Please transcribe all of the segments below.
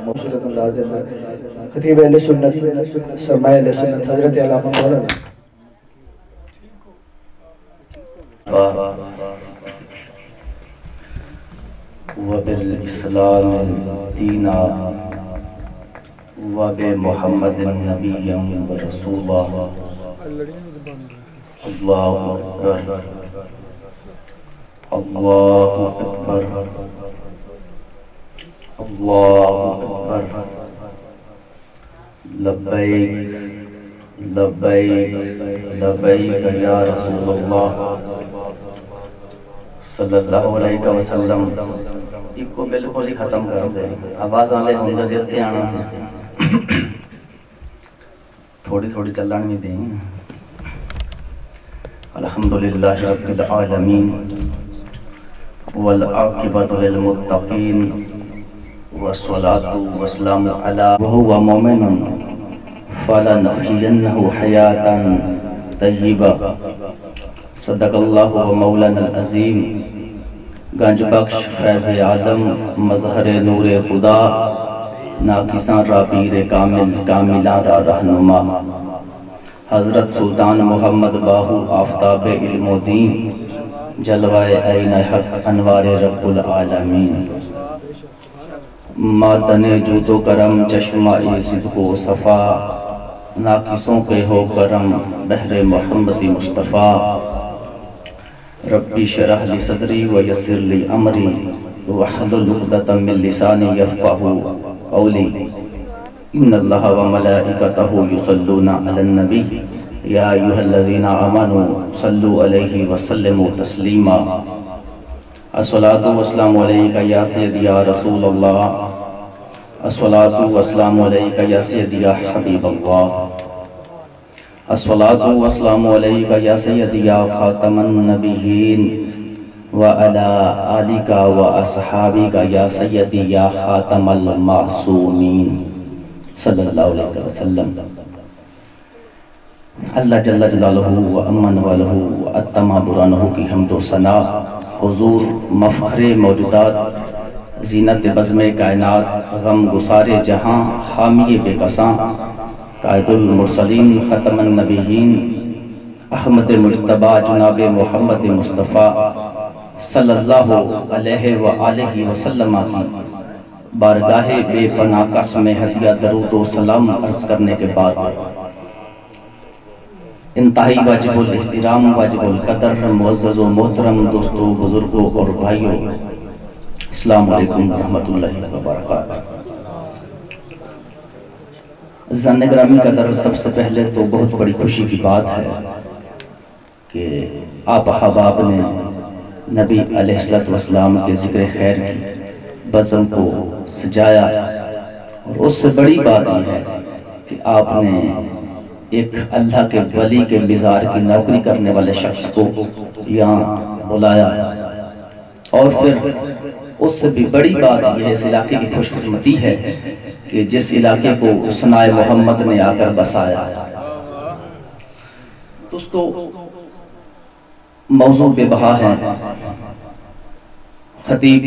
خوبصورت انداز دے اندر خطیب اہل سنت سرمایہ اہل سنت حضرت علامہ مولانا وبالاسلام دینا وبمحمد نبیا ورسولا اللہ اکبر اللہ اکبر اللہ اکبر لبیک لبیک لبیک یا رسول اللہ صلی اللہ علیہ وسلم. ایک کو بالکل ہی ختم کر دے آواز آلے ہوندر جتے آنا سے تھوڑی تھوڑی چلان میں دیں. الحمدللہ رب العالمین والعاقبۃ للمتقین والصلاة والسلام علی وهو مومن فلنحیینہ حیاة طیبہ. صدق اللہ و مولانا العظیم. گنج بخش فیض عالم مظہر نور خدا ناقصاں را پیر کامل کاملاں را رہنما حضرت سلطان محمد باہو آفتاب علم و دین جلوائے عین حق انوار رب العالمین. ماتن جود و کرم چشمہ صدق و صفا ناقصوں پہ ہو کرم بحر محمد مصطفیٰ. ربی شرح لی صدری ویسر لی امری واحلل عقدۃ من لسانی یفقہوا قولی. ان اللہ وملائکتہ یصلون علی النبی یا ایھا الذین آمنوا صلوا علیہ وسلموا تسلیما. الصلاۃ والسلام علیک یا سیدی یا رسول اللہ. الصلاۃ والسلام علیک یا سیدی یا حبیب اللہ. الصلاۃ والسلام علیک یا سیدی یا خاتم النبیین وعلی آلک واصحابک یا سیدی یا خاتم المعصومین صلی اللہ علیہ وسلم. اللہ جل جلالہ و امن والہ و اتما برانہ کی حمد و ثنا حضور مفخر موجودات زینت بزم کائنات غم گسار جہاں حامی بے کساں قائد المرسلین ختم النبیین احمد مجتبی جناب محمد مصطفیٰ صلی اللہ علیہ وآلہ وسلم کی بارگاہ بے پناہ قسم ہدیہ درود و سلام عرض کرنے کے بعد انتہائی واجب الاحترام واجب القدر معزز و محترم دوستوں بزرگوں اور بھائیوں السلام علیکم ورحمۃ اللہ وبرکاتہ. عزیزان گرامی قدر سب سے پہلے تو بہت بڑی خوشی کی بات ہے کہ آپ احباب نے نبی علیہ السلام کے ذکر خیر کی بزم کو سجایا. اور اس سے بڑی بات یہ ہے کہ آپ نے ایک اللہ کے ولی کے مزار کی نوکری کرنے والے شخص کو یہاں بلایا. اور پھر اس سے بھی بڑی بات یہ اس علاقے کی خوش قسمتی ہے کہ جس علاقے کو ثنائے محمد نے آ کر بسایا. دوستو موضوع بے بہا ہے. خطیب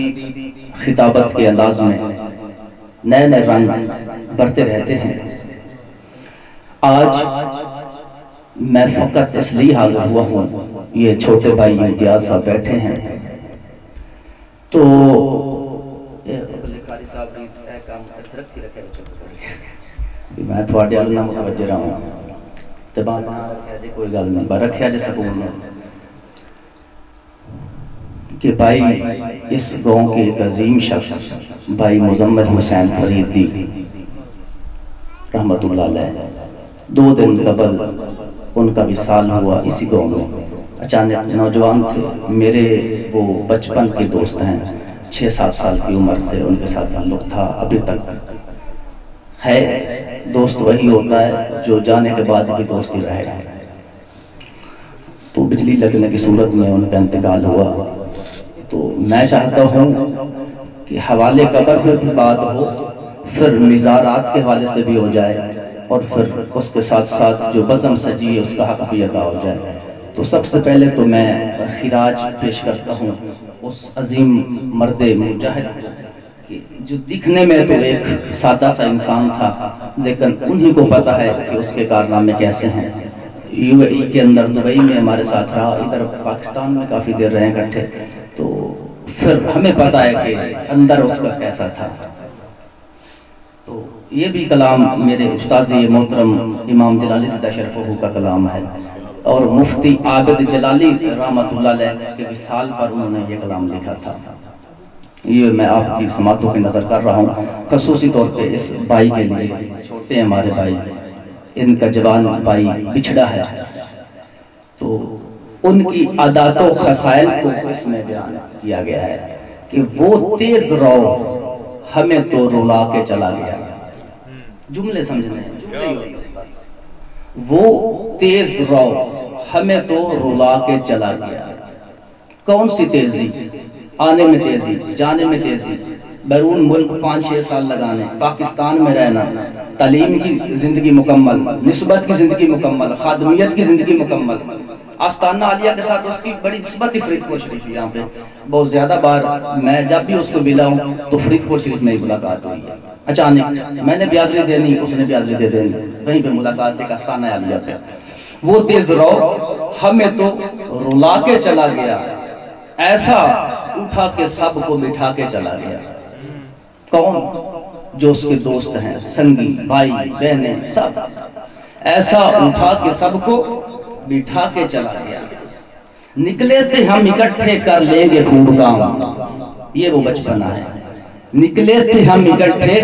خطابت کے انداز میں نئے نئے رنگ بڑھتے رہتے ہیں. آج میں فقط اس لیے حاضر ہوا ہوں یہ چھوٹے بھائی امتیاز صاحب بیٹھے ہیں تو میں تھوڑے اللہ متوجہ رہا ہوں تباہ نہ رکھیا جے کوئی گل نہیں برکھیا جے سکون میں کہ بھائی اس گاؤں کے ایک عظیم شخص بھائی مزمل حسین فریدی رحمت اللہ علیہ 2 دن قبل ان کا وصال ہوا اسی گاؤں میں. اچانک نوجوان تھے میرے وہ بچپن کے دوست ہیں 6-7 سال کی عمر سے ان کے ساتھ تعلق تھا ابھی تک ہے. دوست وہی ہوتا ہے جو جانے کے بعد بھی دوستی رہے. تو بجلی لگنے کی صورت میں ان کا انتقال ہوا. تو میں چاہتا ہوں کہ حوالے قبر میں بھی بات ہو پھر مزارات کے حوالے سے بھی ہو جائے اور پھر اس کے ساتھ ساتھ جو بزم سجی ہے اس کا حق بھی ادا ہو جائے. تو سب سے پہلے تو میں خراج پیش کرتا ہوں اس عظیم مرد مجاہد کو کہ جو دکھنے میں تو ایک سادہ سا انسان تھا، لیکن انہی کو پتا ہے کہ اس کے کارنامے کیسے ہیں۔ یو اے ای کے اندر دبئی میں ہمارے ساتھ رہا، ادھر پاکستان میں کافی دیر رہے اکٹھے، تو پھر ہمیں پتا ہے کہ اندر اس کا کیسا تھا۔ تو یہ بھی کلام میرے استاذ محترم امام جلالی زدہ شرفہ کا کلام ہے، اور مفتی عابد جلالی رحمۃ اللہ علیہ کے وصال پر انہوں نے یہ کلام لکھا تھا۔ یہ میں آپ کی سماعتوں کی نظر کر رہا ہوں، خصوصی طور پہ اس بھائی کے لیے، چھوٹے ہمارے بھائی، ان کا جوان بھائی بچھڑا ہے، تو ان کی عادات و خصائل کو اس میں بیان کیا گیا ہے کہ وہ تیز رو ہمیں تو رلا کے چلا گیا۔ جملے سمجھنے ہیں، وہ تیز رو ہمیں تو رلا کے چلا گیا۔ کون سی تیزی؟ آنے میں تیزی، جانے میں تیزی، بیرون ملک 5-6 سال لگانے، پاکستان میں رہنا، تعلیم کی زندگی مکمل، نسبت کی زندگی مکمل، خادمیت کی زندگی مکمل۔ آستانہ عالیہ کے ساتھ اس کی بڑی نسبت ہی فرید پور شریف یہاں پہ بہت زیادہ بار میں جب بھی اس کو ملا ہوں تو فرید پور شریف میں ہی ملاقات ہوئی ہے۔ اچانک میں نے بیازری دینی، اس نے بیازری دے دینی، وہیں پہ ملاقات ایک آستانہ عالیہ پہ۔ وہ تیز رو ہمیں تو رلا کے چلا گیا، ایسا اٹھا کے سب کو بٹھا کے چلا گیا۔ کون؟ جو اس کے دوست ہیں، سنگی، بھائی، بہنیں، سب۔ ایسا اٹھا کے سب کو بٹھا کے چلا گیا۔ نکلے تھے ہم اکٹھے کر لیں گے خوب کام، یہ وہ بچپنا ہے۔ نکلے تھے ہم اکٹھے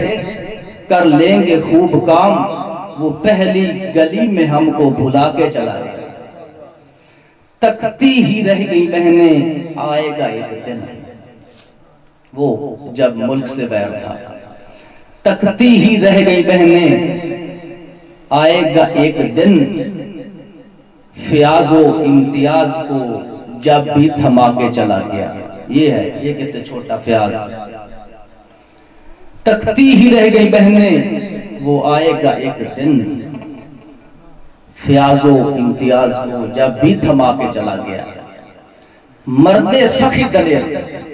کر لیں گے خوب کام، وہ پہلی گلی میں ہم کو بھلا کے چلا گیا۔ تکتی ہی رہ گئی بہنیں، آئے گا ایک دن، وہ جب ملک سے غیر تھا۔ تکتی ہی رہ گئی بہنیں، آئے گا ایک دن، فیاض و امتیاز کو جب بھی تھما کے چلا گیا۔ یہ ہے، یہ کس سے چھوٹا فیاض۔ تکتی ہی رہ گئی بہنیں، وہ آئے گا ایک دن، فیاض و امتیاز کو جب بھی تھما کے چلا گیا۔ مرد سخی دلیر،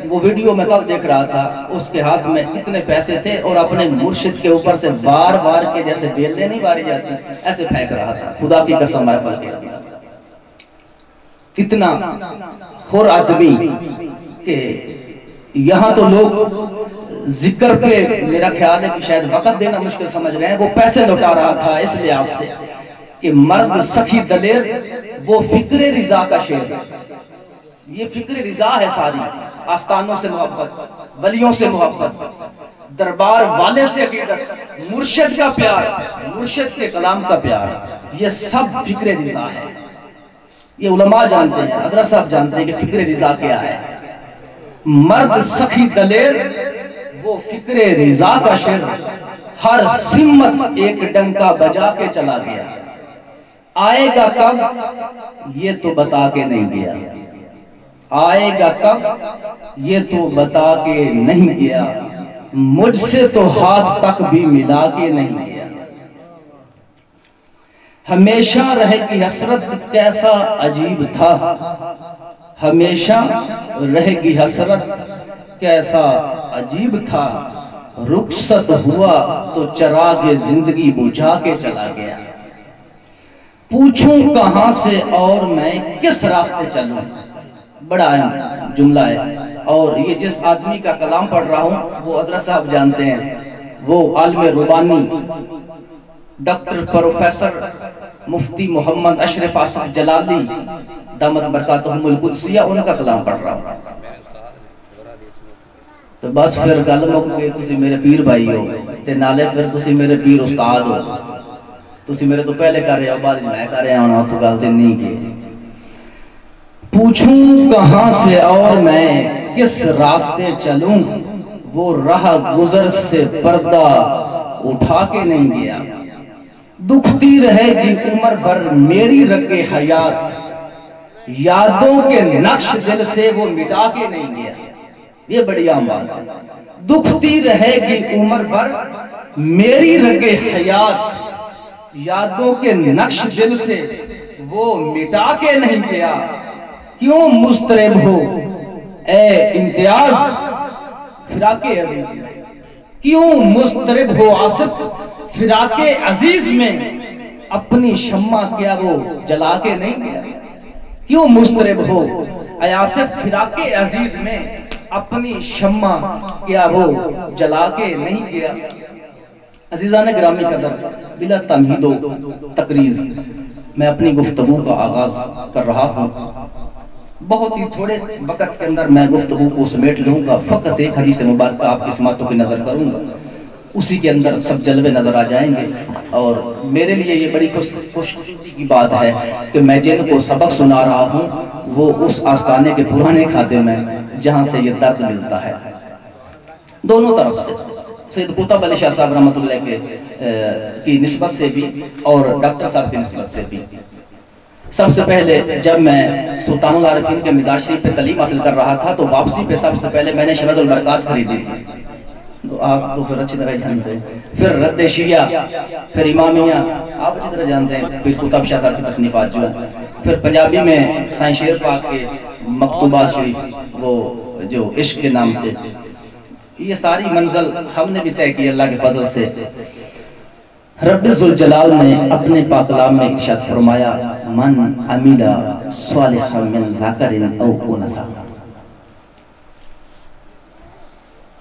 وہ ویڈیو میں کب دیکھ رہا تھا، اس کے ہاتھ میں اتنے پیسے تھے اور اپنے مرشد کے اوپر سے وار وار کے جیسے بیلیں نہیں ماری جاتی ایسے پھینک رہا تھا۔ خدا کی قسم محفل کے اتنا خور آدمی کہ یہاں تو لوگ ذکر پہ میرا خیال ہے کہ شاید وقت دینا مشکل سمجھ رہے ہیں، وہ پیسے لوٹا رہا تھا اس لحاظ سے کہ مرد سخی دلیر، وہ فکر رضا کا شعر ہے۔ یہ فکر رضا ہے ساری، آستانوں سے محبت، ولیوں سے محبت، دربار والے سے عقیدت، مرشد کا پیار، مرشد کے کلام کا پیار، یہ سب فکر رضا ہے۔ یہ علماء جانتے ہیں، حضرت صاحب جانتے ہیں کہ فکر رضا کیا ہے۔ مرد سخی دلیر، وہ فکر رضا کا شعر، ہر سمت ایک ڈنکا بجا کے چلا گیا۔ آئے گا کب یہ تو بتا کے نہیں گیا، آئے گا کب یہ تو بتا کے نہیں گیا، مجھ سے تو ہاتھ تک بھی ملا کے نہیں گیا۔ ہمیشہ رہے گی حسرت کیسا عجیب تھا، ہمیشہ رہے گی حسرت کیسا عجیب تھا، رخصت ہوا تو چراغ زندگی بجھا کے چلا گیا۔ پوچھوں کہاں سے اور میں کس راستے چلوں، بڑا اہم جملہ ہے، اور یہ جس آدمی کا کلام پڑھ رہا ہوں وہ حضرت صاحب جانتے ہیں، وہ عالم ربانی ڈاکٹر پروفیسر مفتی محمد اشرف آصف جلالی دامت برکاتہم القدسیہ، ان کا کلام پڑھ رہا ہوں۔ تو بس پھر گل مک گئی، تسی میرے پیر بھائی ہو تے نالے پھر تسی میرے پیر استاد ہو، تسی میرے تو پہلے کر رہے ہو بعد میں کر رہے ہونا، تو گل تے نہیں کی۔ پوچھوں کہاں سے اور میں کس راستے چلوں، وہ راہ گزر سے پردہ اٹھا کے نہیں گیا۔ دکھتی رہے گی عمر بھر میری رگ حیات، یادوں کے نقش دل سے وہ مٹا کے نہیں گیا۔ یہ بڑی عام بات ہے۔ دکھتی رہے گی عمر بھر میری رگ حیات، یادوں کے نقش دل سے وہ مٹا کے نہیں گیا۔ کیوں مضطرب ہو اے امتیاز، فراق عزیز میں، کیوں مضطرب ہو آصف فراق عزیز میں، اپنی شمع کیا وہ جلا کے نہیں گیا؟ کیوں مضطرب ہو اے آصف فراق عزیز میں، اپنی شمع کیا وہ جلا کے نہیں گیا؟ عزیزان گرامی قدر، بلا تمہید و تقریز میں اپنی گفتگو کا آغاز کر رہا ہوں۔ بہت ہی تھوڑے وقت کے اندر میں گفتگو کو سمیٹ لوں گا، فقط ایک حدیث مبارکہ آپ کی سماعتوں کی نظر کروں گا، اسی کے اندر سب جلوے نظر آ جائیں گے۔ اور میرے لیے یہ بڑی خوش کی بات ہے کہ میں جن کو سبق سنا رہا ہوں وہ اس آستانے کے پرانے خادم ہیں جہاں سے یہ درد ملتا ہے، دونوں طرف سے، سید قطب علی شاہ صاحب رحمۃ اللہ کی نسبت سے بھی اور ڈاکٹر صاحب کی نسبت سے بھی۔ سب سے پہلے جب میں سلطان العارفین کے مزار شریف پہ تعلیم حاصل کر رہا تھا تو واپسی پہ سب سے پہلے میں نے شمس البرکات خریدی تھی، تو آپ تو پھر اچھی طرح جانتے ہیں، پھر رد شیعہ، پھر امامیہ آپ اچھی طرح جانتے ہیں، پھر قطب شاہ صاحب کی تصنیفات جو ہیں، پھر پنجابی میں سائیں شیر پاک کے مکتوبات شریف، وہ جو عشق کے نام سے، یہ ساری منزل ہم نے بھی طے کی اللہ کے فضل سے۔ رب ذوالجلال نے اپنے پاک کلام میں ارشاد فرمایا، من عمل صالحا من ذکر او انثی۔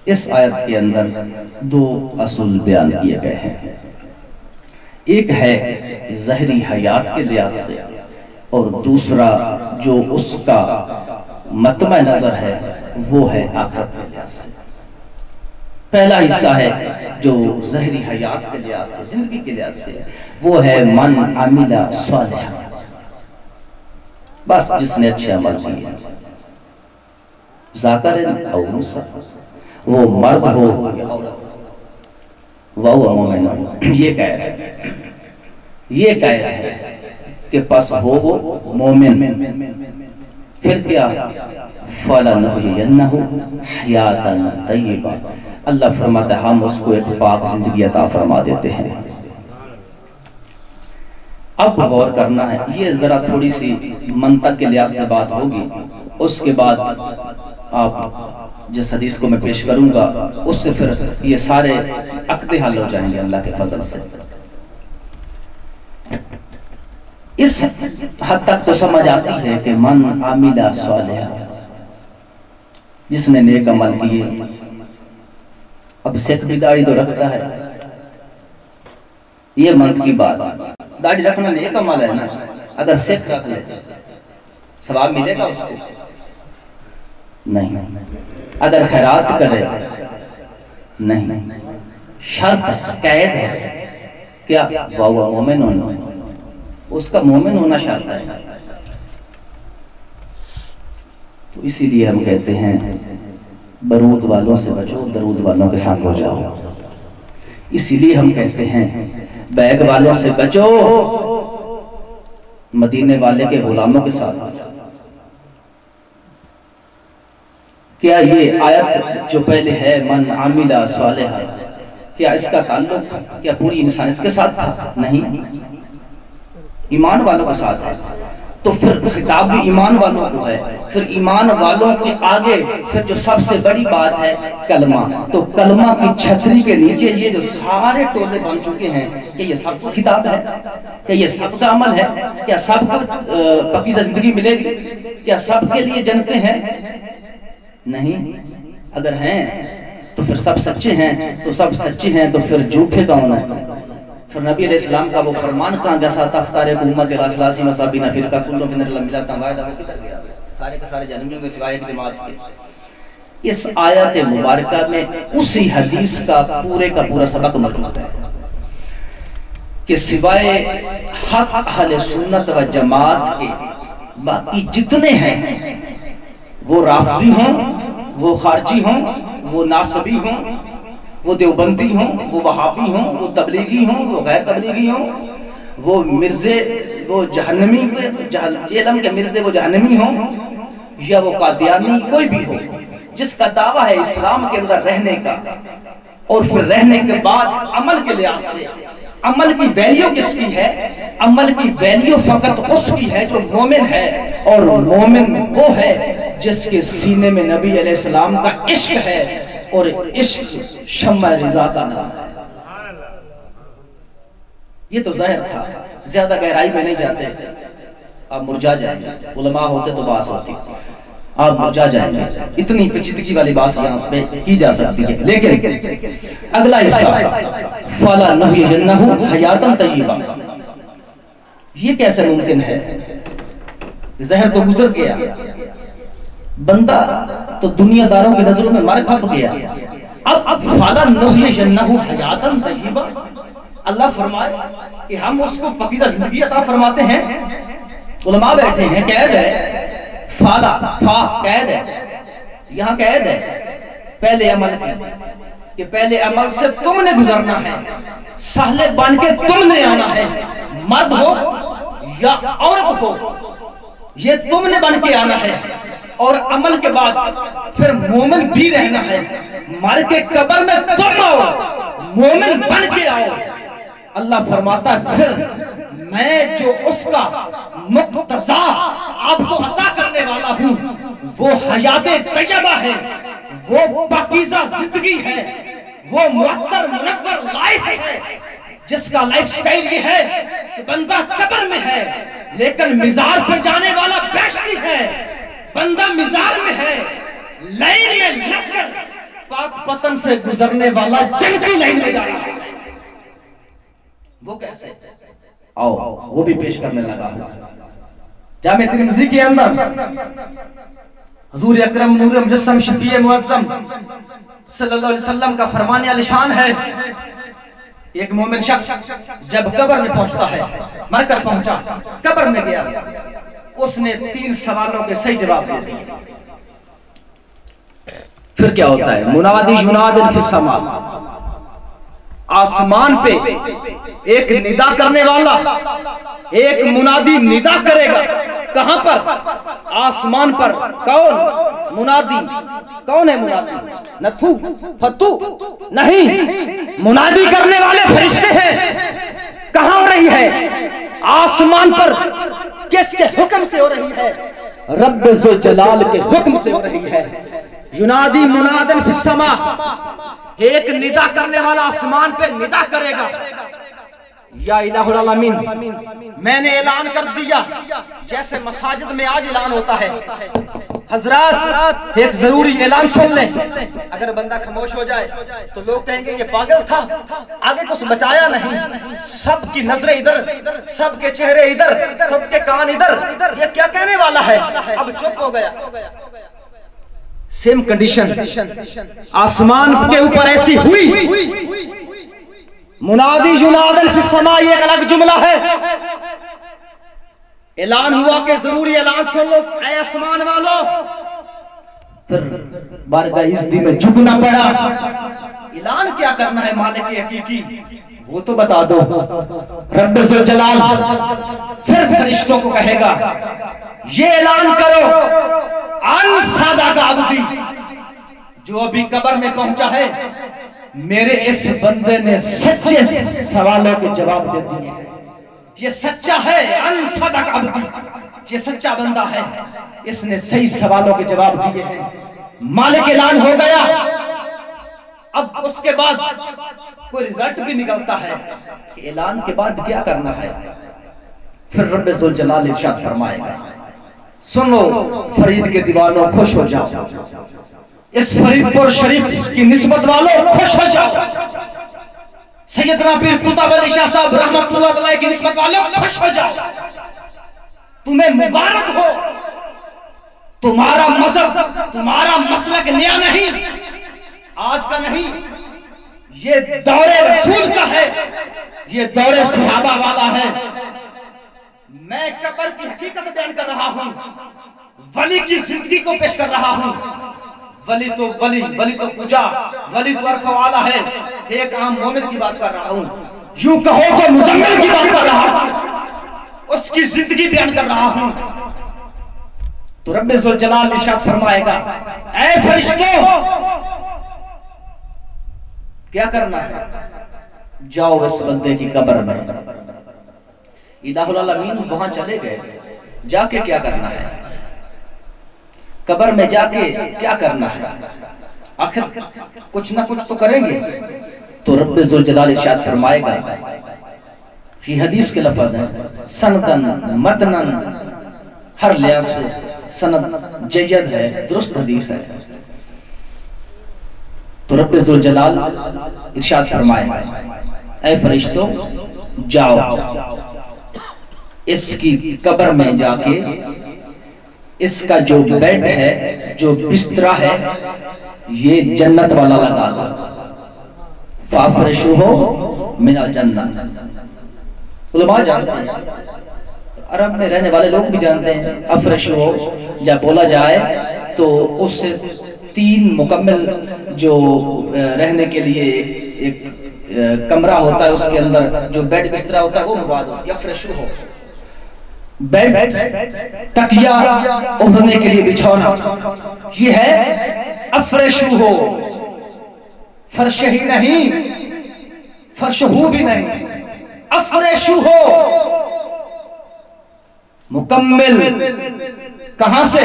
اس آیت کے اندر دو اصول بیان کیے گئے ہیں، ایک ہے ظاہری حیات کے لحاظ سے اور دوسرا جو اس کا مطمع نظر ہے وہ ہے آخرت کے لحاظ سے۔ پہلا حصہ ہے جو ظاہری حیات کے لحاظ سے، زندگی کے لحاظ سے، وہ ہے من عمل صالحا، بس جس نے اچھے عمل کیے، ذکر او انثی، وہ مرد ہو یا عورت، وَهُوَ مُؤْمِنٌ، یہ قید ہے، یہ قید ہے کہ پس ہو وہ مومن، پھر کیا؟ فَلَنُحْيِيَنَّهُ حَيَاةً طَيِّبَةً، اللہ فرماتا ہے ہم اس کو ایک پاک زندگی عطا فرما دیتے ہیں۔ اب غور کرنا ہے، یہ ذرا تھوڑی سی منطق کے لحاظ سے بات ہوگی، اس کے بعد آپ جس حدیث کو میں پیش کروں گا اس سے پھر یہ سارے عقدے حل ہو جائیں گے اللہ کے فضل سے۔ اس حد تک تو سمجھ آتی ہے کہ من عمل صالحا، جس نے نیک عمل کیے۔ اب سکھ بھی داڑھی تو رکھتا ہے، یہ منت کی بات، داڑھی رکھنا نیک عمل ہے نا، اگر سکھ رکھ لے ثواب ملے گا اس کو؟ نہیں۔ اگر خیرات کرے؟ نہیں۔ شرط قید ہے، کیا؟ وَهُوَ مُؤْمِنٌ، اس کا مومن ہونا شرط ہے۔ تو اسی لیے ہم کہتے ہیں برود والوں سے بچو، درود والوں کے ساتھ ہو جاؤ۔ اسی لیے ہم کہتے ہیں بیگ والوں سے بچو، مدینے والے کے غلاموں کے ساتھ ہو جاؤ۔ کیا یہ آیت جو پہلے ہے من عمل صالحا، کیا اس کا تعلق کیا پوری انسانیت کے ساتھ تھا؟ نہیں، ایمان والوں کے ساتھ ہے۔ تو پھر خطاب بھی ایمان والوں کو ہے، پھر ایمان والوں کے آگے پھر جو سب سے بڑی بات ہے کلمہ، تو کلمہ کی چھتری کے نیچے یہ جو سارے ٹولے بن چکے ہیں کہ یہ سب کو خطاب ہے، کہ یہ سب کا عمل ہے، کیا سب کو پاکیزہ زندگی ملے گی، کیا سب کے لیے جنتیں ہیں؟ نہیں۔ اگر ہیں تو پھر سب سچے ہیں، تو سب سچے ہیں تو پھر جھوٹے کون ہیں؟ پھر نبی علیہ السلام کا وہ فرمان کہاں گیا؟ تختارق امت الاسلاسی مصابین فرقہ کلو فنر اللہ ملتا وائدہ، وہ کدھر گیا؟ سارے کے سارے جنمیوں کے سوائے ایک جماعت کے۔ اس آیت مبارکہ میں اسی حدیث کا پورا سبق موجود ہے کہ سوائے حق اہل سنت و جماعت کے باقی جتنے ہیں، وہ رافضی ہوں، وہ خارجی ہوں، وہ ناصبی ہوں، وہ دیوبندی ہوں، وہ وہابی ہوں، وہ تبلیغی ہوں، وہ غیر تبلیغی ہوں، وہ مرزے، وہ جہنمی، جہلم کے مرزے وہ جہنمی ہوں، یا وہ قادیانی، کوئی بھی ہو، جس کا دعویٰ ہے اسلام کے اندر رہنے کا، اور پھر رہنے کے بعد عمل کے لحاظ سے، عمل کی ویلیو کس کی ہے؟ عمل کی ویلیو فقط اس کی ہے جو مومن ہے، اور مومن وہ ہے جس کے سینے میں نبی علیہ السلام کا عشق ہے، اور عشق شمع رضا کا نام ہے۔ یہ تو ظاہر تھا، زیادہ گہرائی میں نہیں جاتے، آپ مرجا جائیں گے، علماء ہوتے تو بات ہوتی، آپ مرجا جائیں گے، اتنی پیچیدگی والی بات یہاں پہ کی جا سکتی ہے۔ لیکن اگلا حصہ فَلَا نُحْيِيَنَّهُ حَيَاتًا طَيِّبَةً، یہ کیسے ممکن ہے؟ زہر تو گزر گیا، بندہ تو دنیا داروں کی نظروں میں مر کھپ گیا، اب فَلَا نُحْيِيَنَّهُ حَيَاتًا طَيِّبَةً، اللہ فرمائے کہ ہم اس کو پاکیزہ زندگی عطا فرماتے ہیں۔ علماء بیٹھے ہیں، قید ہے، فالا فا قید ہے، یہاں قید ہے پہلے عمل کی، کہ پہلے عمل سے تم نے گزرنا ہے، سہلے بن کے تم نے آنا ہے، مرد ہو یا عورت ہو، یہ تم نے بن کے آنا ہے، اور عمل کے بعد پھر مومن بھی رہنا ہے، مر کے قبر میں تم آؤ، مومن بن کے آؤ۔ اللہ فرماتا ہے پھر میں جو اس کا مقتضا آپ کو عطا کرنے والا ہوں وہ حیات طیبہ ہے، وہ پاکیزہ زندگی ہے، وہ معطر منور لائف ہے، جس کا لائف سٹائل یہ ہے کہ بندہ قبر میں ہے لیکن مزار پر جانے والا بیشتی ہے، بندہ مزار میں ہے، لائن میں لگ کر پاک پتن سے گزرنے والا جنتی لائن میں جا رہا ہے۔ وہ کیسے؟ آؤ وہ بھی پیش کرنے لگا۔ جامع ترمذی کے اندر حضور اکرم نور مجسم شفیع معظم صلی اللہ علیہ وسلم کا فرمان عالی شان ہے، ایک مومن شخص جب قبر میں پہنچتا ہے، مر کر پہنچا، قبر میں گیا، اس نے 3 سوالوں کے صحیح جواب دے دیے۔ پھر کیا ہوتا ہے؟ منادی یناد فی السماء، آسمان پہ ایک ندا کرنے والا، ایک منادی ندا کرے گا، کہاں پر؟ آسمان پر۔ کون منادی؟ کون ہے منادی؟ نتھو فتو نہیں، منادی کرنے والے فرشتے ہیں۔ کہاں ہو رہی ہے؟ آسمان پر۔ کس کے حکم سے ہو رہی ہے؟ رب ذوالجلال کے حکم سے ہو رہی ہے۔ ینادی منادن فی السماء، ایک ندا کرنے والا آسمان پہ ندا کرے گا، یا الہ العالمین میں نے اعلان کر دیا، جیسے مساجد میں آج اعلان ہوتا ہے۔ حضرات ایک ضروری اعلان سن لیں، اگر بندہ خاموش ہو جائے تو لوگ کہیں گے یہ پاگل تھا، آگے کچھ بچایا نہیں، سب کی نظریں ادھر، سب کے چہرے ادھر، سب کے کان ادھر، یہ کیا کہنے والا ہے؟ اب چپ ہو گیا۔ سیم کنڈیشن آسمان کے اوپر ایسی ہوئی، منادی ینادن فی السماء، یہ ایک الگ جملہ ہے۔ اعلان ہوا کہ ضروری اعلان سن لو اے آسمان والو، پھر بارگاہ عزتی میں جھکنا پڑا۔ اعلان کیا کرنا ہے مالک حقیقی وہ تو بتا دو۔ رب ذوالجلال پھر فرشتوں کو کہے گا یہ اعلان کرو، ان سادہ عبدی، جو ابھی قبر میں پہنچا ہے، میرے اس بندے نے سچے سوالوں کے جواب دے دیے، یہ سچا ہے، ان سادہ عبدی، یہ سچا بندہ ہے، اس نے صحیح سوالوں کے جواب دیے ہیں۔ مالک اعلان ہو گیا، اب اس کے بعد کوئی رزلٹ بھی نکلتا ہے کہ اعلان کے بعد کیا کرنا ہے۔ پھر رب ذوالجلال ارشاد فرمائے گا سنو فرید کے دیوانوں خوش ہو جاؤ، اس فرید پور شریف کی نسبت والوں خوش ہو جاؤ، سیدنا پیر قطب علی شاہ صاحب رحمت اللہ علیہ کی نسبت والوں خوش ہو جاؤ، تمہیں مبارک ہو، تمہارا مذہب تمہارا مسلک نیا نہیں، آج کا نہیں، یہ دور رسول کا ہے، یہ دور صحابہ والا ہے۔ میں قبر کی حقیقت بیان کر رہا ہوں، ولی کی زندگی کو پیش کر رہا ہوں۔ ولی تو پجا، ولی تو عرف والا ہے، ایک عام مومن کی بات کر رہا ہوں، یوں کہو تو مزمل کی بات کر رہا ہوں، اس کی زندگی بیان کر رہا ہوں۔ تو رب ذوالجلال ارشاد فرمائے گا اے فرشتوں کیا کرنا ہے؟ جاؤ اس بندے کی قبر میں۔ الہ العالمین وہاں چلے گئے، جا کے کیا کرنا ہے؟ قبر میں جا کے کیا کرنا ہے؟ آخر کچھ نہ کچھ تو کریں گے. تو رب ذوالجلال ارشاد فرمائے گا، یہ حدیث کے لفظ ہیں، سندن متنن، ہر لحاظ سے سند جید ہے، درست حدیث ہے. تو رب ذوالجلال ارشاد فرمائے گا، اے فرشتوں جاؤ اس کی قبر میں جا کے اس کا جو بیڈ ہے، جو بستر ہے، یہ جنت والا لگا دو. فَافْرِشُوهُ مِنَ الْجَنَّةِ. علماء جانتے ہیں، عرب میں رہنے والے لوگ بھی جانتے ہیں، افرشو جب بولا جائے تو اس سے 3 مکمل جو رہنے کے لیے ایک کمرہ ہوتا ہے، اس کے اندر جو بیڈ بستر ہوتا ہے وہ مراد ہوتی ہے. افرشو ہو بیڈ، تکیہ اوڑھنے کے لیے بچھونا، یہ ہے افرشو ہو. فرش ہی نہیں، فرش ہو بھی نہیں، افرشو ہو مکمل. کہاں سے؟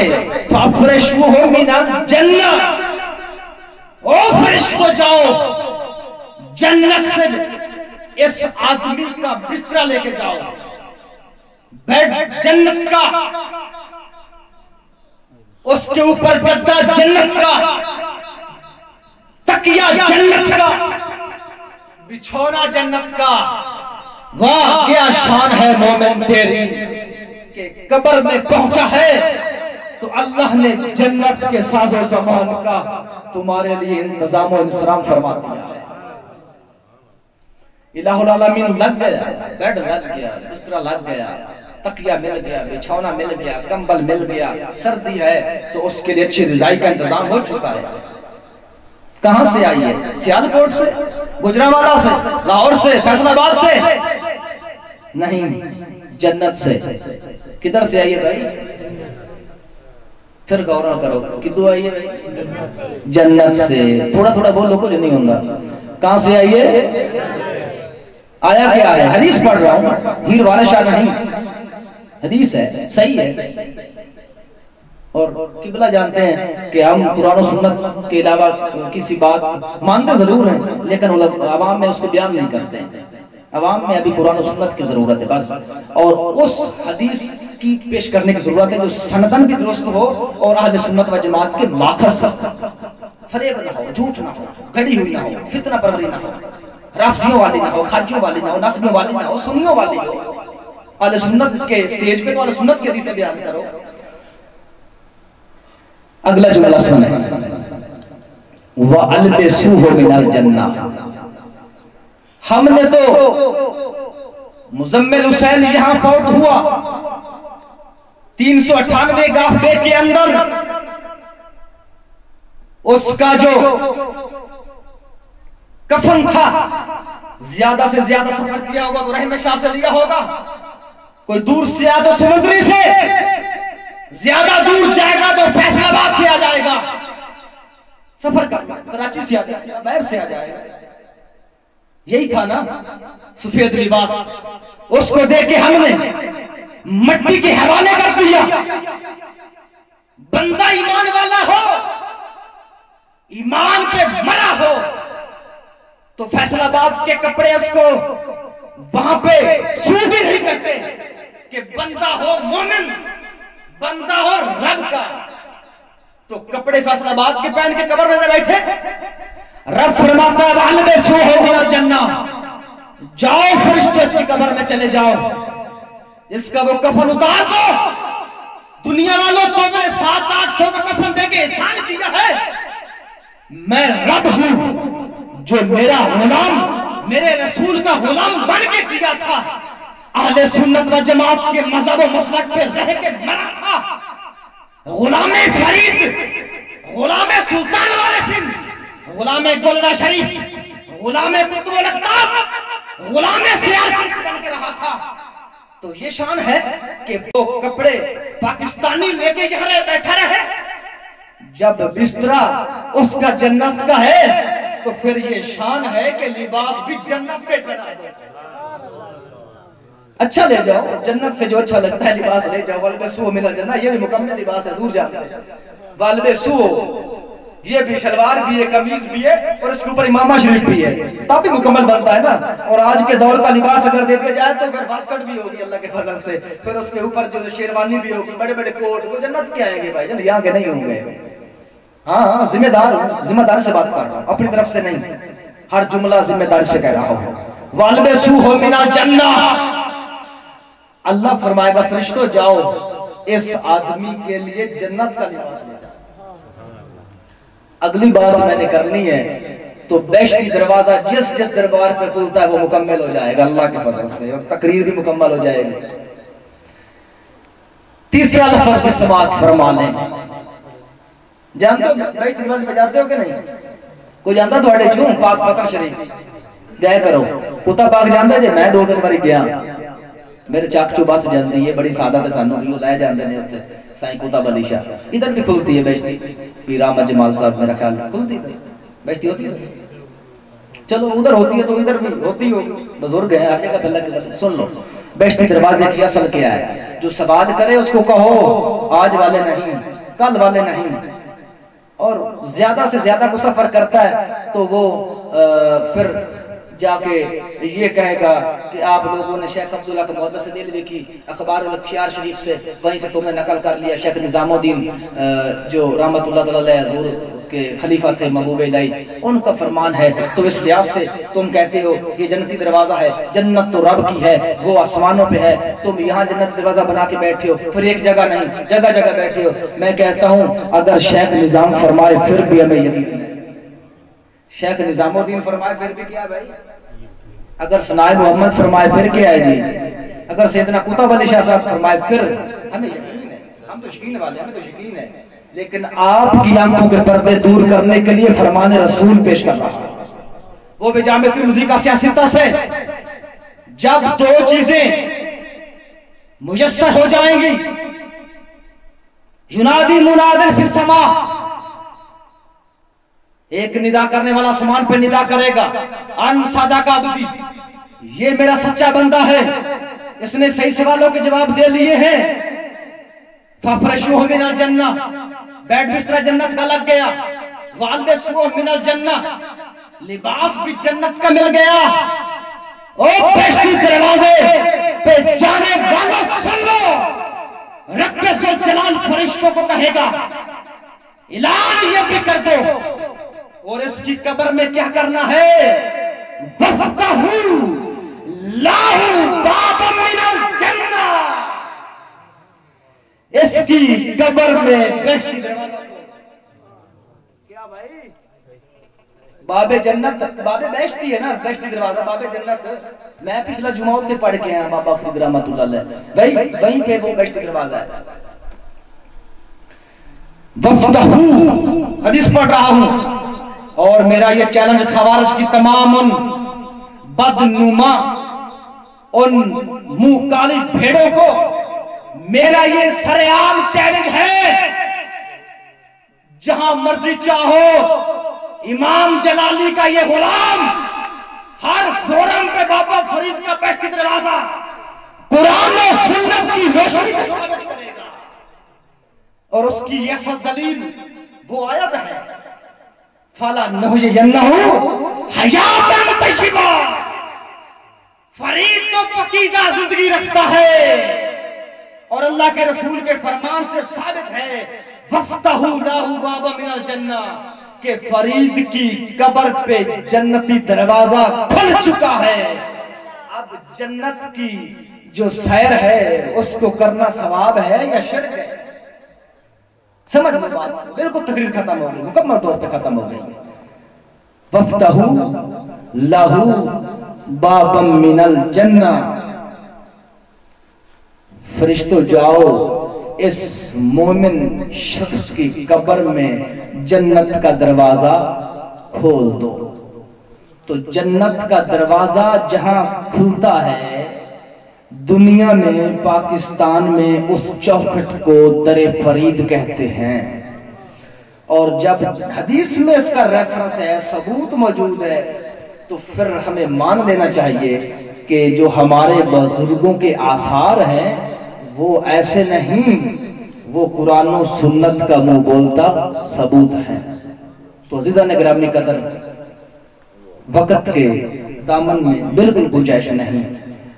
فافرشوہ من الجنہ. او فرشتو جاؤ جنت سے اس آدمی کا بستر لے کے جاؤ، بیڈ جنت کا، اس کے اوپر گدا جنت کا، تکیہ جنت کا، بچھونا جنت کا. واہ کیا شان ہے مومن تیری کہ قبر میں پہنچا ہے تو اللہ نے جنت کے ساز و سامان کا تمہارے لیے انتظام و انصرام فرما دیا. الہ العالمین لگ گیا، بیڈ لگ گیا، بستر لگ گیا، تکیہ مل گیا، بچھونا مل گیا، کمبل مل گیا. سردی ہے تو اس کے لیے اچھی رضائی کا انتظام ہو چکا ہے. کہاں سے آئی ہے؟ سیالکوٹ سے، گجرانوالہ سے، لاہور سے، فیصل آباد سے نہیں، جنت سے. کدھر سے آئی ہے بھائی؟ پھر غور نہ کرو کدھر آئی ہے بھائی؟ جنت سے. تھوڑا تھوڑا بولو کچھ نہیں ہوگا. کہاں سے آئی ہے؟ آیا کیا ہے؟ حدیث پڑھ رہا ہوں، ہیر والے شاہ نہیں، حدیث ہے، صحیح ہے. اور قبلہ جانتے ہیں کہ ہم قرآن و سنت کے علاوہ کسی بات مانتے ضرور ہیں لیکن عوام میں اس کو بیان نہیں کرتے ہیں. عوام میں ابھی قرآن و سنت کی ضرورت ہے بس، اور اس حدیث کی پیش کرنے کی ضرورت ہے جو سندن بھی درست ہو اور اہل سنت و جماعت کے ماخذ، فریب نہ ہو، جھوٹ نہ ہو، گھڑی ہوئی نہ ہو، فتنہ پروری نہ ہو، رافضیوں والی نہ ہو، خارجیوں والی نہ ہو، نصبیوں والی نہ ہو، سنیوں والی ہو. اہل سنت کے سٹیج پہ تو اہل سنت کی حدیثیں بیان کرو. اگلا جملہ سنیں، وَأَلْبِسُوهُ مِنَ الْجَنَّةِ. ہم نے تو مزمل حسین یہاں فوت ہوا 398 گافے کے اندر، اس کا جو کفن تھا زیادہ سے زیادہ سفر کیا ہوگا تو رحم شاہ سے لیا ہوگا. کوئی دور سے آیا تو سمندری سے، زیادہ دور جائے گا تو فیصل آباد سے آ جائے گا. سفر کرنا کراچی سے آ جائے گا، باہر سے آ جائے گا. یہی تھا نا سفید لباس. اس کو دیکھ کے ہم نے مٹی کے حوالے کر دیا. بندہ ایمان والا ہو، ایمان پہ مرا ہو تو فیصل آباد کے کپڑے اس کو وہاں پہ سوٹ بھی نہیں کرتے کہ بندہ ہو مومن، بندہ ہو رب کا. تو کپڑے فیصل آباد کے پہن کے قبر میں بیٹھے. رب فرماتا ہے وَأَلْبِسُوهُ مِنَ الْجَنَّةِ. جاؤ فرشتوں اس کی قبر میں چلے جاؤ، اس کا وہ کفن اتار دو. دنیا والوں تو میں 700-800 کا کفن دے کے احسان کیا ہے. میں رب ہوں جو میرا غلام میرے رسول کا غلام بن کے جیا تھا، اہل سنت و جماعت کے مذہب و مسلک پہ رہ کے مرا تھا. غلام فرید، غلام سلطان العارفین، غلام گلنا شریف، غلام قطب الاقطاب، غلام سیاسی بن کے رہا تھا. تو یہ شان ہے کہ وہ کپڑے پاکستانی لے کے یہاں بیٹھا رہے. جب بسترا اس کا جنت کا ہے تو پھر یہ شان ہے کہ لباس بھی جنت کے بنا دے. اچھا لے جاؤ، جنت سے جو اچھا لگتا ہے لباس لے جاؤ. وَالْبِسُوهُ مِنَ الْجَنَّةِ، یہ بھی مکمل لباس ہے، دور جاتے ہیں. وَالْبِسُوهُ یہ بھی شلوار بھی ہے، قمیض بھی ہے، اور اس کے اوپر امامہ شریف بھی ہے، تب بھی مکمل بنتا ہے نا۔ اور آج کے دور کا لباس اگر دے دیا جائے تو پھر واسکٹ بھی ہوگی اللہ کے فضل سے، پھر اس کے اوپر جو شیروانی بھی ہوگی، بڑے بڑے کوٹ، وہ جنت کے آئیں گے بھائی جان، یہاں کے نہیں ہوں گے۔ ہاں ذمہ دار سے بات کر رہا ہوں، اپنی طرف سے نہیں، ہر جملہ ذمہ داری سے کہہ رہا ہوں۔ وَالْبِسُوهُ مِنَ الْجَنَّةِ، اللہ فرمائے گا فرشتوں جاؤ اس آدمی کے لیے جنت کا لباس لے جاؤ۔ اگلی بات میں نے کرنی ہے تو بیشتی دروازہ جس دربار پہ کھلتا ہے وہ مکمل ہو جائے گا اللہ کے فضل سے، اور تقریر بھی مکمل ہو جائے گی۔ تیسرا لفظ بھی سماعت فرما لیں۔ جانتے ہو بیشتی دروازے پہ جاتے ہو کہ نہیں؟ کوئی جانتا تھوڑے چوں پاک پتر شریف گئے کرو، کتا پاک جانتا جے؟ میں 2 دن باری گیا، میرے چاک چو بس جاندی ہے، بڑی سادہ تے سانو بھی لائے جاندے نے اتنے سائیں کتا بلی شاہ، ادھر بھی کھلتی ہے بیشتی، پیر احمد جمال صاحب میرا خیال کھلتی ہے بیشتی، ہوتی ہے، چلو ادھر ہوتی ہے تو ادھر بھی ہوتی ہوگی، بزرگ ہیں آگے کا بلّہ کے بلّہ۔ سن لو بیشتی دروازے کی اصل کیا ہے، جو سوال کرے اس کو کہو آج والے نہیں، کل والے نہیں، اور زیادہ سے زیادہ کو سفر کرتا ہے تو وہ پھر جا کے یہ کہے گا کہ آپ لوگوں نے شیخ عبداللہ کے محدث دہلوی کی اخبار الاخبار شریف سے وہیں سے تم نے نقل کر لیا، شیخ نظام الدین جو رحمت اللہ تعالی علیہ حضور کے خلیفہ تھے محبوب الہی، ان کا فرمان ہے، تو اس لحاظ سے تم کہتے ہو یہ جنتی دروازہ ہے، جنت تو رب کی ہے، وہ آسمانوں پہ ہے، تم یہاں جنت دروازہ بنا کے بیٹھے ہو، پھر ایک جگہ نہیں جگہ جگہ بیٹھے ہو۔ میں کہتا ہوں اگر شیخ نظام فرمائے پھر بھی ہمیں یقین نہیں، شیخ نظام الدین فرمائے پھر بھی کیا بھائی، اگر ثنائے محمد فرمائے پھر کیا ہے جی، اگر سیدنا قطب علی شاہ صاحب فرمائے پھر ہمیں یقین ہے، ہم تو یقین والے، ہمیں تو یقین ہے، لیکن آپ کی آنکھوں کے پردے دور کرنے کے لیے فرمان رسول پیش کر رہا ہے، وہ بھی جامع ترمذی کا سیاستہ سے، جب 2 چیزیں میسر ہو جائیں گی، ینادی منادن فی السماء، ایک ندا کرنے والا آسمان پہ ندا کرے گا، ان صدق عبدی، یہ میرا سچا بندہ ہے، اس نے صحیح سوالوں کے جواب دے لیے ہیں، فَفْرَشُوهُ مِنَ الْجَنَّةِ، بیڈ بستر جنت کا لگ گیا، وَالْبِسُوهُ مِنَ الْجَنَّةِ، لباس بھی جنت کا مل گیا۔ او بیشتی دروازے پہ جانے والوں سن لو، رب ذوالجلال فرشتوں کو کہے گا اعلان یہ بھی کر دو، اور اس کی قبر میں کیا کرنا ہے، وَفَتَحُوا لَهُ بَابًا مِنَ الْجَنَّةِ، اس کی قبر میں بیشتی دروازہ کیا بھائی، باب جنت، باب بیشتی ہے نا، بیشتی دروازہ باب جنت۔ میں پچھلا جمعہ تے پڑھ کے ہیں بابا فرید رحمت اللہ علیہ، وہیں پہ وہ بیشتی دروازہ ہے۔ وَفْتَحُوا، حدیث پڑھ رہا ہوں، اور میرا یہ چیلنج خوارج کی تمام ان بدنما ان منہ کالی بھیڑوں کو میرا یہ سرعام چیلنج ہے، جہاں مرضی چاہو امام جلالی کا یہ غلام ہر فورم پہ بابا فرید کا بیشتی دروازہ قرآن و سنت کی روشنی سے ثابت کرے گا، اور اس کی یہ اصل دلیل وہ آیت ہے، فَلَنُحْيِيَنَّهُ حَيَاتًا طَيِّبَةً، فرید تو پاکیزہ زندگی رکھتا ہے، اور اللہ کے رسول کے فرمان سے ثابت ہے، وَفْتَحُوا لَهُ بَابًا مِنَ الْجَنَّةِ، کہ فرید کی قبر پہ جنتی دروازہ کھل چکا ہے۔ اب جنت کی جو سیر ہے اس کو کرنا ثواب ہے یا شرک ہے؟ سمجھ میں بات، بالکل تقریر ختم ہو گئی، مکمل طور پہ ختم ہو گئی۔ وَفْتَحُوا لَهُ بَابًا مِنَ الْجَنَّةِ، فرشتوں جاؤ اس مومن شخص کی قبر میں جنت کا دروازہ کھول دو۔ تو جنت کا دروازہ جہاں کھلتا ہے دنیا میں، پاکستان میں اس چوکھٹ کو در فرید کہتے ہیں، اور جب حدیث میں اس کا ریفرنس ہے، ثبوت موجود ہے، تو پھر ہمیں مان لینا چاہیے کہ جو ہمارے بزرگوں کے آثار ہیں وہ ایسے نہیں، وہ قرآن و سنت کا منہ بولتا ثبوت ہے۔ تو عزیزان گرامی قدر وقت کے دامن میں بالکل گنجائش نہیں.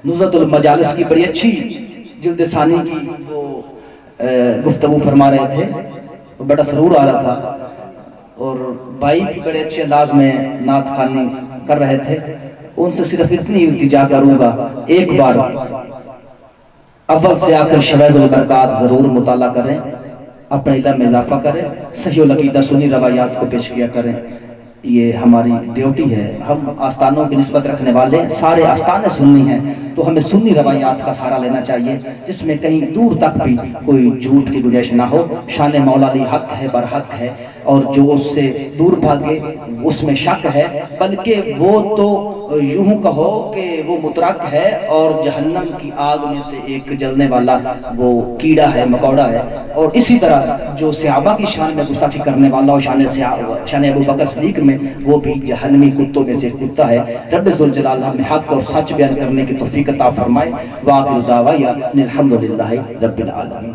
نزہت المجالس کی بڑی اچھی جلد ثانی کی وہ گفتگو فرما رہے تھے، بڑا سرور آ رہا تھا، اور بھائی بھی بڑے اچھے انداز میں نعت خوانی کر رہے تھے. ان سے صرف اتنی التجا کروں گا، ایک بار اول سے آخر شویز البرکات ضرور مطالعہ کریں، اپنے علم میں اضافہ کریں، صحیح العقیدہ سنی روایات کو پیش کیا کریں. یہ ہماری ڈیوٹی ہے. ہم آستانوں کی نسبت رکھنے والے سارے آستانے سنی ہیں، تو ہمیں سنی روایات کا سہارا لینا چاہیے جس میں کہیں دور تک بھی کوئی جھوٹ کی گنجائش نہ ہو. شان مولا علی حق ہے، برحق ہے، اور جو اس سے دور بھاگے اس میں شک ہے، بلکہ وہ تو یوں کہو کہ وہ مترک ہے اور جہنم کی آگ میں سے ایک جلنے والا وہ کیڑا ہے، مکوڑا ہے. اور اسی طرح جو صحابہ کی شان میں گستاخی کرنے والا اور شان ابو بکر صدیق میں وہ بھی جہنمی کتوں میں سے ایک کتا ہے. رب ذوالجلال ہمیں حق اور سچ بیان کرنے کی توفیق عطا فرمائے. وآخر دعوانا ان الحمدللہ رب العالمین.